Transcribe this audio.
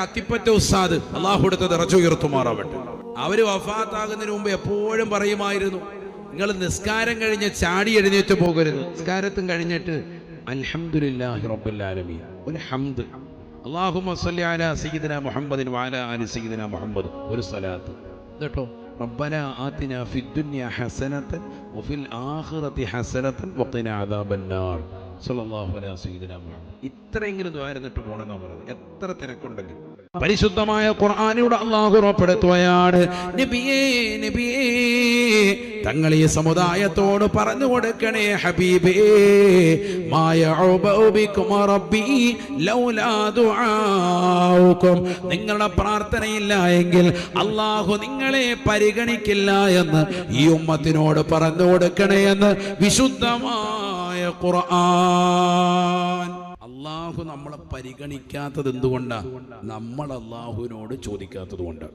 അത്തിപ്പറ്റ ഉസ്താദ് അള്ളാഹുവിന്റെ ദറജ ഉയർത്തുമാറാവട്ടെ. അവര് വഫാത്താകുന്നതിന് മുമ്പ് എപ്പോഴും പറയുമായിരുന്നു, നിങ്ങൾ നിസ്കാരം കഴിഞ്ഞ് ചാടി എഴുന്നേറ്റ് പോകരുത്. നിസ്കാരത്തും കഴിഞ്ഞിട്ട് അൽഹംദുലില്ലാഹി റബ്ബിൽ ആലമീൻ, ഒരു ഹംദ്, അല്ലാഹുമ്മ സ്വല്ലി അലാ സയ്യിദിനാ മുഹമ്മദിൻ വഅലാ ആലി സയ്യിദിനാ മുഹമ്മദ്, ഒരു സ്വലാത്ത് കേട്ടോ. റബ്ബനാ ആതിനാ ഫിദ്ദുനിയ ഹസനതൻ വഫിൽ ആഖിറതി ഹസനതൻ വഖിനാ അദാബന്നാർ സല്ലല്ലാഹു അലൈഹി സയ്യിദിനാ മുഹമ്മദ്. ഇത്രയെങ്കിലും ദുആ ഇരുന്നിട്ട് പോണെന്നാ പറയുന്നത്. എത്ര തിരക്കുണ്ടെങ്കിൽ പരിശുദ്ധമായ ഖുർആനിലൂടെ അല്ലാഹു ഉറപ്പെടുത്തുകയാണ്, നബിയേ നബിയേ തങ്ങൾ ഈ സമുദായത്തോട് പറഞ്ഞു കൊടുക്കണേ, ഹബീബേ മാ യഉബഉ ബികും റബ്ബി ലൗലാ ദുആഉകും, നിങ്ങളുടെ പ്രാർത്ഥനയില്ല എങ്കിൽ അല്ലാഹു നിങ്ങളെ പരിഗണിക്കില്ല എന്ന് ഈ ഉമ്മത്തിനോട് പറഞ്ഞു കൊടുക്കണേ എന്ന് വിശുദ്ധമായ ഖുർആൻ. അല്ലാഹു നമ്മളെ പരിഗണിക്കാത്തത് എന്തുകൊണ്ടാ? നമ്മൾ അല്ലാഹുവിനോട് ചോദിക്കാത്തത് കൊണ്ട്.